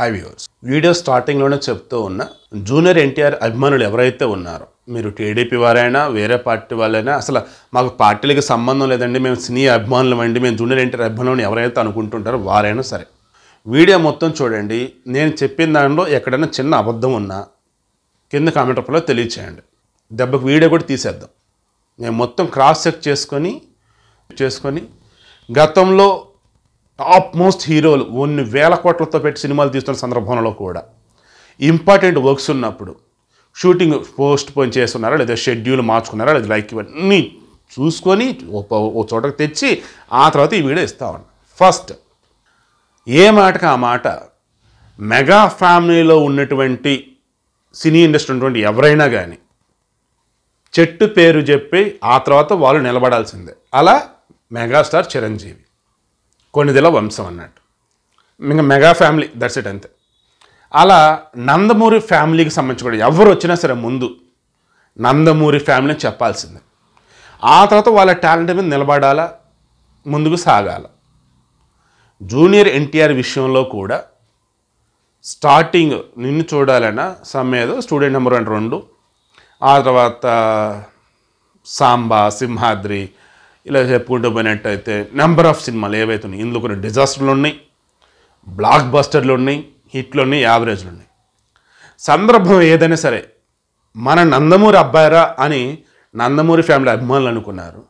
Hi viewers, video స్టార్టింగ్లోనే చెప్తూ ఉన్న జూనియర్ ఎన్టీఆర్ అభిమానులు ఎవరైతే ఉన్నారో, మీరు టీడీపీ వారైనా వేరే పార్టీ వాళ్ళైనా అసలు మాకు పార్టీలకి సంబంధం లేదండి, మేము సినీ అభిమానులు అండి, మేము జూనియర్ ఎన్టీఆర్ అభిమానులు ఎవరైతే అనుకుంటుంటారో వారైనా సరే వీడియో మొత్తం చూడండి. నేను చెప్పిన దానిలో ఎక్కడైనా చిన్న అబద్ధం ఉన్నా కింద కామెంట్ రూపంలో తెలియచేయండి. దెబ్బకు వీడియో కూడా తీసేద్దాం. నేను మొత్తం క్రాస్ చెక్ చేసుకొని గతంలో టాప్ మోస్ట్ హీరోలు కొన్ని వేల కోట్లతో పెట్టి సినిమాలు తీస్తున్న సందర్భంలో కూడా ఇంపార్టెంట్ వర్క్స్ ఉన్నప్పుడు షూటింగ్ పోస్ట్ పోన్ చేస్తున్నారా లేదా షెడ్యూల్ మార్చుకున్నారా లేదా లైక్ ఇవన్నీ చూసుకొని ఓ చోటకు తెచ్చి ఆ తర్వాత ఈ వీడియో ఇస్తామన్న. ఫస్ట్ ఏ మాటకి ఆ మాట, మెగా ఫ్యామిలీలో ఉన్నటువంటి సినీ ఇండస్ట్రీ ఉన్నటువంటి ఎవరైనా కానీ చెట్టు పేరు చెప్పి ఆ తర్వాత వాళ్ళు నిలబడాల్సిందే. అలా మెగాస్టార్ చిరంజీవి కొన్నిదిల వంశం అన్నట్టు, ఇంకా మెగా ఫ్యామిలీ దట్స్ ఇట్ అంతే. అలా నందమూరి ఫ్యామిలీకి సంబంధించి కూడా ఎవరు వచ్చినా సరే ముందు నందమూరి ఫ్యామిలీని చెప్పాల్సిందే. ఆ తర్వాత వాళ్ళ టాలెంట్ మీద నిలబడాలా, ముందుకు సాగాల. జూనియర్ ఎన్టీఆర్ విషయంలో కూడా స్టార్టింగ్ నిన్ను చూడాలన్నా సమేదో స్టూడెంట్ నెంబర్ 2, ఆ తర్వాత సాంబా, సింహాద్రి, ఇలా చెప్పుకుంటూ పోయినట్టయితే నెంబర్ ఆఫ్ సినిమాలు ఏవైతే ఉన్నాయి. ఇందులో కొన్ని డిజాస్టర్లు ఉన్నాయి, బ్లాక్ బస్టర్లు ఉన్నాయి, హిట్లు ఉన్నాయి, యావరేజ్లు ఉన్నాయి. సందర్భం ఏదైనా సరే మన నందమూరి అబ్బాయిరా అని నందమూరి ఫ్యామిలీ అభిమానులు అనుకున్నారు.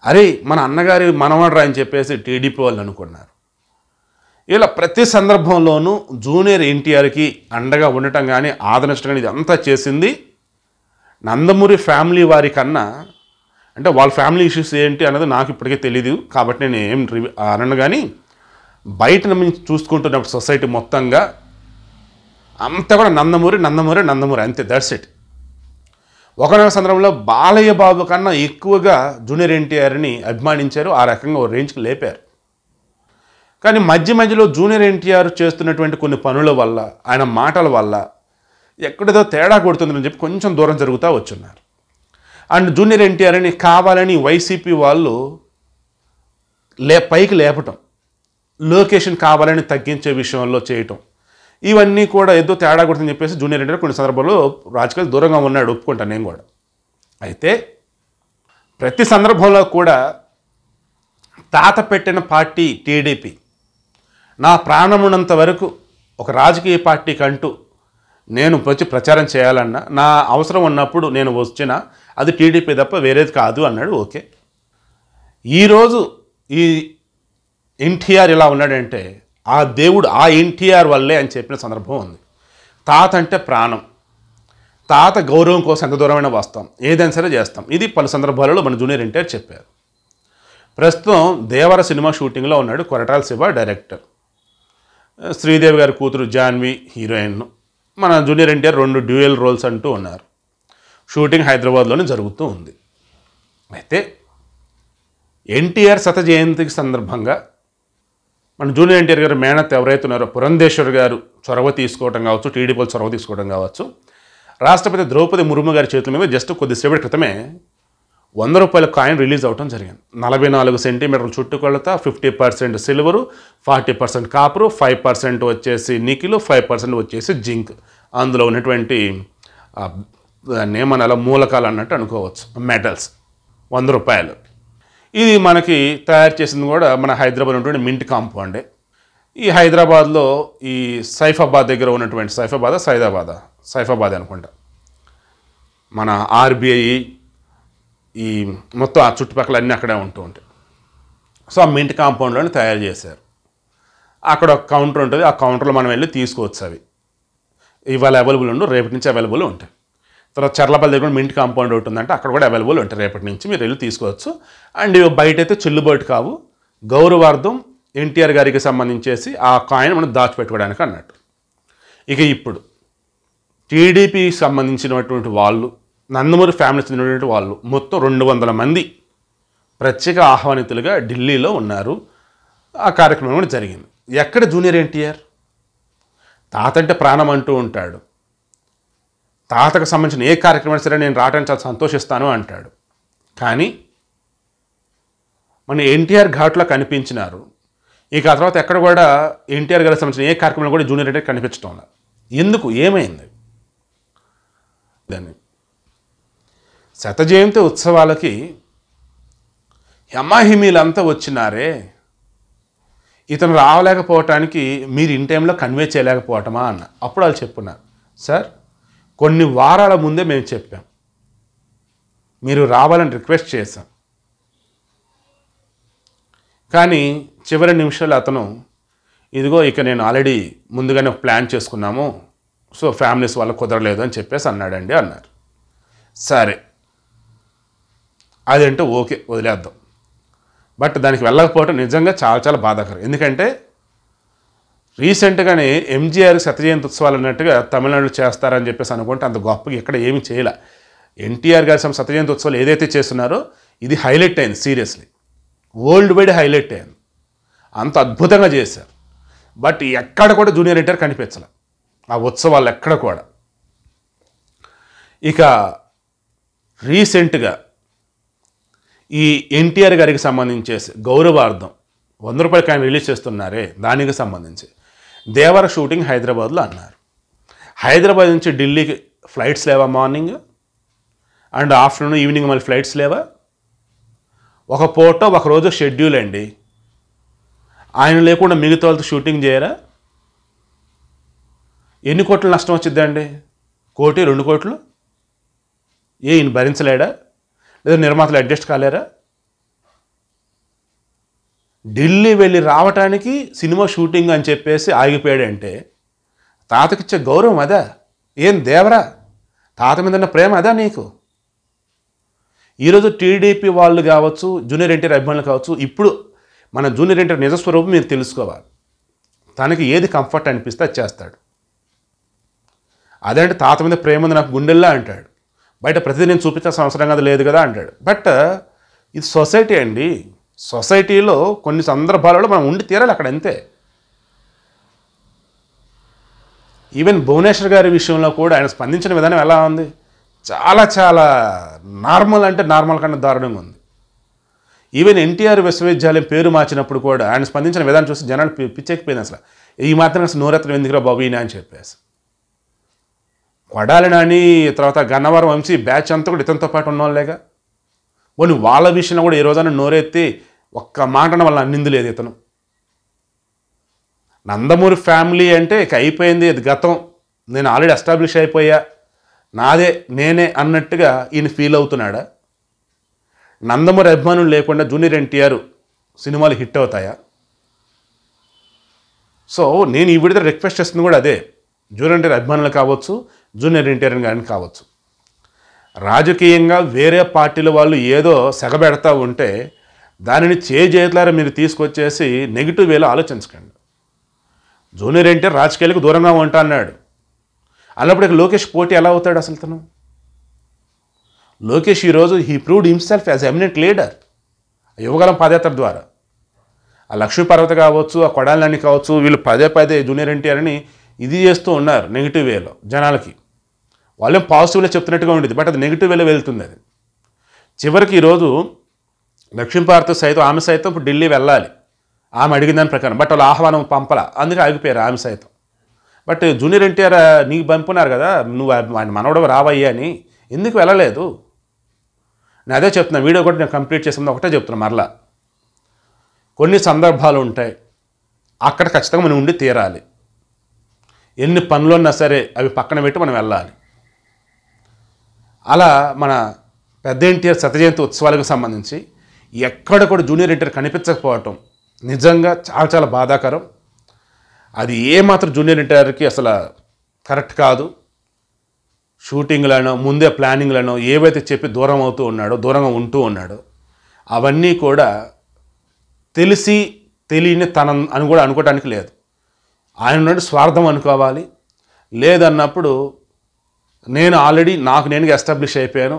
అరే మన అన్నగారి మనవడరా అని చెప్పేసి టీడీపీ వాళ్ళు అనుకున్నారు. ఇలా ప్రతి సందర్భంలోనూ జూనియర్ ఎన్టీఆర్కి అండగా ఉండటం కానీ ఆదరించడం కానీ ఇదంతా చేసింది నందమూరి ఫ్యామిలీ వారి కన్నా. అంటే వాళ్ళ ఫ్యామిలీ ఇష్యూస్ ఏంటి అన్నది నాకు ఇప్పటికే తెలియదు కాబట్టి నేను ఏం అనను. కానీ బయట నుంచి చూసుకుంటున్నప్పుడు సొసైటీ మొత్తంగా అంతా కూడా నందమూరి అంతే, దట్స్ ఇట్. ఒకనొక సందర్భంలో బాలయ్య బాబు కన్నా ఎక్కువగా జూనియర్ ఎన్టీఆర్ని అభిమానించారు, ఆ రకంగా ఓ రేంజ్కి లేపారు. కానీ మధ్యలో జూనియర్ ఎన్టీఆర్ చేస్తున్నటువంటి కొన్ని పనుల వల్ల, ఆయన మాటల వల్ల ఎక్కడేదో తేడా కొడుతుందని చెప్పి కొంచెం దూరం జరుగుతూ వచ్చున్నారు. అండ్ జూనియర్ ఎన్టీఆర్ని కావాలని వైసీపీ వాళ్ళు పైకి లేపటం, లొకేషన్ కావాలని తగ్గించే విషయంలో చేయటం, ఇవన్నీ కూడా ఏదో తేడా కొడుతుందని చెప్పేసి జూనియర్ ఎన్టీఆర్ కొన్ని సందర్భాల్లో రాజకీయాలు దూరంగా ఉన్నాడు, ఒప్పుకుంటాను నేను కూడా. అయితే ప్రతి సందర్భంలో కూడా తాత పెట్టిన పార్టీ టీడీపీ, నా ప్రాణమున్నంత వరకు ఒక రాజకీయ పార్టీకి అంటూ నేను వచ్చి ప్రచారం చేయాలన్నా, నా అవసరం ఉన్నప్పుడు నేను వచ్చినా అది టీడీపీ తప్ప వేరేది కాదు అన్నాడు. ఓకే, ఈరోజు ఈ ఎన్టీఆర్ ఇలా ఉన్నాడంటే ఆ దేవుడు ఆ ఎన్టీఆర్ వల్లే అని చెప్పిన సందర్భం ఉంది. తాత అంటే ప్రాణం, తాత గౌరవం కోసం ఎంత దూరమైనా వస్తాం, ఏదైనా సరే చేస్తాం. ఇది పలు సందర్భాలలో మన జూనియర్ ఎన్టీఆర్ చెప్పారు. ప్రస్తుతం దేవర సినిమా షూటింగ్లో ఉన్నాడు. కొరటాల శివ డైరెక్టర్, శ్రీదేవి గారి కూతురు జాన్వి హీరోయిన్. మన జూనియర్ ఎన్టీఆర్ 2 డ్యూయల్ రోల్స్ అంటూ ఉన్నారు. షూటింగ్ హైదరాబాద్లోనే జరుగుతూ ఉంది. అయితే ఎన్టీఆర్ శత జయంతికి సందర్భంగా మన జూనియర్ ఎన్టీఆర్ గారు మేనత్ ఎవరైతే ఉన్నారో పురంధేశ్వర్ గారు చొరవ తీసుకోవడం కావచ్చు, టీడీపీ చొరవ తీసుకోవడం కావచ్చు, రాష్ట్రపతి ద్రౌపది ముర్ము గారి చేతుల మీద జస్ట్ కొద్దిసేపటి క్రితమే 100 రూపాయల కాయిన్ రిలీజ్ అవడం జరిగింది. 44 సెంటీమీటర్ల చుట్టుకొలత, 50% సిల్వరు, 40% కాపరు, 5% వచ్చేసి నికిలు, 5% వచ్చేసి జింక్. అందులో ఉన్నటువంటి నేమనాల మూలకాలు అన్నట్టు అనుకోవచ్చు, మెటల్స్. 100 రూపాయలు. ఇది మనకి తయారు చేసింది కూడా మన హైదరాబాద్ ఉన్నటువంటి మింట్ కాంపౌండే. ఈ హైదరాబాద్లో ఈ సైఫాబాద్ దగ్గర ఉన్నటువంటి సైఫాబాద్ అనుకుంటా, మన ఆర్బీఐ ఈ మొత్తం ఆ చుట్టుపక్కల అన్నీ అక్కడే ఉంటూ ఉంటాయి. సో ఆ మింట్ కాంపౌండ్లోనే తయారు చేశారు. అక్కడ ఒక కౌంటర్ ఉంటుంది, ఆ కౌంటర్లో మనం వెళ్ళి తీసుకోవచ్చు. అవి ఇవాళ అవైలబుల్ ఉండు, రేపటి నుంచి అవైలబుల్ ఉంటాయి. తర్వాత చర్లపల్లి దగ్గర మింట్ కాంపౌండ్ ఉంటుందంటే అక్కడ కూడా అవైలబుల్ ఉంటాయి, రేపటి నుంచి మీరు వెళ్ళి తీసుకోవచ్చు. అండ్ బయట అయితే చెల్లుబాటు కావు, గౌరవార్థం ఎన్టీఆర్ గారికి సంబంధించేసి ఆ కాయిన్ మనం దాచిపెట్టుకోవడానికి అన్నట్టు. ఇక ఇప్పుడు టీడీపీకి సంబంధించినటువంటి వాళ్ళు, నందమూరి ఫ్యామిలీకి చెందినటువంటి వాళ్ళు మొత్తం 200 మంది ప్రత్యేక ఆహ్వానితులుగా ఢిల్లీలో ఉన్నారు. ఆ కార్యక్రమం కూడా జరిగింది. ఎక్కడ జూనియర్ ఎన్టీఆర్? తాత అంటే ప్రాణం అంటూ ఉంటాడు. తాతకు సంబంధించిన ఏ కార్యక్రమం సరే నేను రావడానికి చాలా సంతోషిస్తాను అంటాడు. కానీ మన ఎన్టీఆర్ ఘాట్లో కనిపించినారు. ఇక ఆ తర్వాత ఎక్కడ కూడా ఎన్టీఆర్ గారికి సంబంధించిన ఏ కార్యక్రమంలో కూడా జూనియర్ ఎన్టీఆర్ కనిపించడం లేదు. ఎందుకు, ఏమైంది దాన్ని? శత జయంతి ఉత్సవాలకి యమాహిమీలంతా వచ్చినారే, ఇతను రావలేకపోవటానికి మీరు ఇన్ టైంలో కన్వే చేయలేకపోవటమా అన్న. అప్పుడు వాళ్ళు చెప్పున్నారు, సార్ కొన్ని వారాల ముందే మేము చెప్పాం, మీరు రావాలని రిక్వెస్ట్ చేశాం, కానీ చివరి నిమిషాలు అతను ఇదిగో ఇక నేను ఆల్రెడీ ముందుగానే ఒక ప్లాన్ చేసుకున్నాము, సో ఫ్యామిలీస్ వల్ల కుదరలేదు అని చెప్పేసి అన్నాడండి అన్నారు. సరే అదేంటో ఓకే వదిలేద్దాం, బట్ దానికి వెళ్ళకపోవటం నిజంగా చాలా చాలా బాధాకరం. ఎందుకంటే రీసెంట్గానే ఎంజీఆర్ శత జయంతి ఉత్సవాలు అన్నట్టుగా తమిళనాడులో చేస్తారని చెప్పేసి అనుకుంటే అంత గొప్పగా ఇక్కడ ఏమీ చేయలే. ఎన్టీఆర్ గారి శత జయంతి ఉత్సవాలు ఏదైతే చేస్తున్నారో ఇది హైలైట్ అయింది, సీరియస్లీ వరల్డ్ వైడ్ హైలైట్ అయింది, అంత అద్భుతంగా చేశారు. బట్ ఎక్కడ కూడా జూనియర్ ఎన్టీఆర్ కనిపించలే ఆ ఉత్సవాలు ఎక్కడ కూడా. ఇక రీసెంట్గా ఈ ఎన్టీఆర్ గారికి సంబంధించేసి గౌరవార్థం 100 రూపాయలు కాయిన్ రిలీజ్ చేస్తున్నారే, దానికి సంబంధించి దేవర షూటింగ్ హైదరాబాద్లో అన్నారు. హైదరాబాద్ నుంచి ఢిల్లీకి ఫ్లైట్స్ లేవా, మార్నింగ్ అండ్ ఆఫ్టర్నూన్ ఈవినింగ్ మళ్ళీ ఫ్లైట్స్ లేవా? ఒక పూట ఒక రోజు షెడ్యూల్ అండి, ఆయన లేకుండా మిగతా వాళ్ళతో షూటింగ్ చేయరా? ఎన్ని కోట్ల నష్టం వచ్చిద్దండి? 1 కోటి 2 కోట్లు? ఈయన భరించలేడా? లేదా నిర్మాతలు అడ్జస్ట్ కాలేరా? ఢిల్లీ వెళ్ళి రావటానికి సినిమా షూటింగ్ అని చెప్పేసి ఆగిపోయాడంటే తాతకిచ్చే గౌరవం అదా? ఏం దేవరా, తాత మీద ఉన్న ప్రేమ అదా నీకు? ఈరోజు టీడీపీ వాళ్ళు కావచ్చు, జూనియర్ ఎన్టీఆర్ అభిమానులు కావచ్చు, ఇప్పుడు మన జూనియర్ ఎన్టీఆర్ నిజస్వరూపం మీరు తెలుసుకోవాలి. తనకి ఏది కంఫర్ట్ అనిపిస్తే అది చేస్తాడు. అదంటే తాత మీద ప్రేమ ఉంది నాకు గుండెల్లా అంటాడు, బయట ప్రతిదీ నేను చూపించాల్సిన అవసరం కదా లేదు కదా అంటాడు. బట్ ఇది సొసైటీ అండి, సొసైటీలో కొన్ని సందర్భాలలో మనం ఉండి తీరాలి అక్కడ, అంతే. ఈవెన్ భువనేశ్వర్ గారి విషయంలో కూడా ఆయన స్పందించిన విధానం ఎలా ఉంది? చాలా చాలా నార్మల్, అంటే నార్మల్ కన్నా దారుణంగా ఉంది. ఈవెన్ ఎన్టీఆర్ విశ్వవిద్యాలయం పేరు మార్చినప్పుడు కూడా ఆయన స్పందించిన విధానం చూసి జనాలు పిచ్చెక్కిపోయింది. అసలు ఈ మాత్రం అసలు నోరెత్తడం ఎందుకురా బాబు ఈయన అని చెప్పేసి. కొడాలి నాని తర్వాత గన్నవరం వంశీ బ్యాచ్ అంతా కూడా ఇతనితో పాటు ఉన్నవాళ్ళేగా. పోనీ వాళ్ళ విషయంలో కూడా ఈ రోజున నోరెత్తి ఒక్క మాటన వాళ్ళని అన్నింది లేదు ఇతను. నందమూరి ఫ్యామిలీ అంటే ఇక అయిపోయింది, అది గతం, నేను ఆల్రెడీ ఎస్టాబ్లిష్ అయిపోయా, నాదే నేనే అన్నట్టుగా ఈయన ఫీల్ అవుతున్నాడా? నందమూరి అభిమానులు లేకుండా జూనియర్ ఎన్టీఆర్ సినిమాలు హిట్ అవుతాయా? సో నేను ఈ విడితో రిక్వెస్ట్ చేస్తుంది కూడా అదే, జూనియర్ ఎన్టీఆర్ అభిమానులు కావచ్చు, జూనియర్ ఎన్టీఆర్ గారిని కావచ్చు, రాజకీయంగా వేరే పార్టీల వాళ్ళు ఏదో సెగబెడతా ఉంటే దానిని చేతులారా మీరు తీసుకొచ్చేసి నెగిటివ్ వేలో ఆలోచించకండి. జూనియర్ ఎన్టీఆర్ రాజకీయాలకు దూరంగా ఉంటా అన్నాడు, అన్నప్పుడు లోకేష్ పోటీ ఎలా అవుతాడు అసలు? తను లోకేష్ ఈరోజు he proved himself as eminent leader Yuvagalam padayatra ద్వారా. ఆ లక్ష్మీపార్వతి కావచ్చు, ఆ కొడాలి నాని కావచ్చు, వీళ్ళు పదే పదే జూనియర్ ఎన్టీఆర్ని ఇది చేస్తూ ఉన్నారు నెగిటివ్ వేలో జనాలకి. వాళ్ళేం పాజిటివ్లో చెప్తున్నట్టుగా ఉండేది, బట్ అది నెగిటివ్ వేలో వెళ్తుంది. అది చివరికి ఈరోజు లక్ష్మీపార్వతి సైతం, ఆమె సైతం ఇప్పుడు ఢిల్లీ వెళ్ళాలి ఆమె అడిగిన దాని ప్రకారం, బట్ వాళ్ళు ఆహ్వానం పంపల, అందుకే ఆగిపోయారు ఆమె సైతం. బట్ జూనియర్ ఎన్టీఆర్ నీకు పంపున్నారు కదా, నువ్వు ఆయన మనవడవ రావయ్యా అని ఎందుకు వెళ్ళలేదు? నేను అదే చెప్తున్నా, వీడియో కూడా నేను కంప్లీట్ చేసింది ఒకటే చెప్తున్నా మరలా. కొన్ని సందర్భాలు ఉంటాయి, అక్కడ ఖచ్చితంగా మనం ఉండి తీరాలి. ఎన్ని పనులు ఉన్నా సరే అవి పక్కన పెట్టి మనం వెళ్ళాలి. అలా మన పెద్ద ఎన్టీఆర్ శత జయంతి ఉత్సవాలకు సంబంధించి ఎక్కడ కూడా జూనియర్ ఎన్టీఆర్ కనిపించకపోవటం నిజంగా చాలా చాలా బాధాకరం. అది ఏమాత్రం జూనియర్ ఎన్టీఆర్కి అసలు కరెక్ట్ కాదు. షూటింగ్లను ముందే ప్లానింగ్లను ఏవైతే చెప్పి దూరం అవుతూ ఉన్నాడో, దూరంగా ఉంటూ ఉన్నాడో, అవన్నీ కూడా తెలిసి తెలియని తన అని కూడా అనుకోవడానికి లేదు. ఆయన నుండి స్వార్థం అనుకోవాలి. లేదన్నప్పుడు నేను ఆల్రెడీ నాకు నేనుగా ఎస్టాబ్లిష్ అయిపోయాను,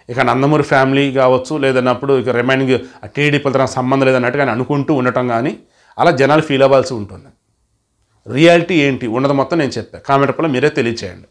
ఇక నందమూరి ఫ్యామిలీ కావచ్చు, లేదన్నప్పుడు ఇక రిమైనింగ్ టీడీపీలతో నాకు సంబంధం లేదన్నట్టుగా ఆయన అనుకుంటూ ఉండటం కానీ అలా జనాలు ఫీల్ అవ్వాల్సి ఉంటుంది. రియాలిటీ ఏంటి ఉన్నది మొత్తం నేను చెప్పాను. కామెంట్ రూపంలో మీరే తెలియచేయండి.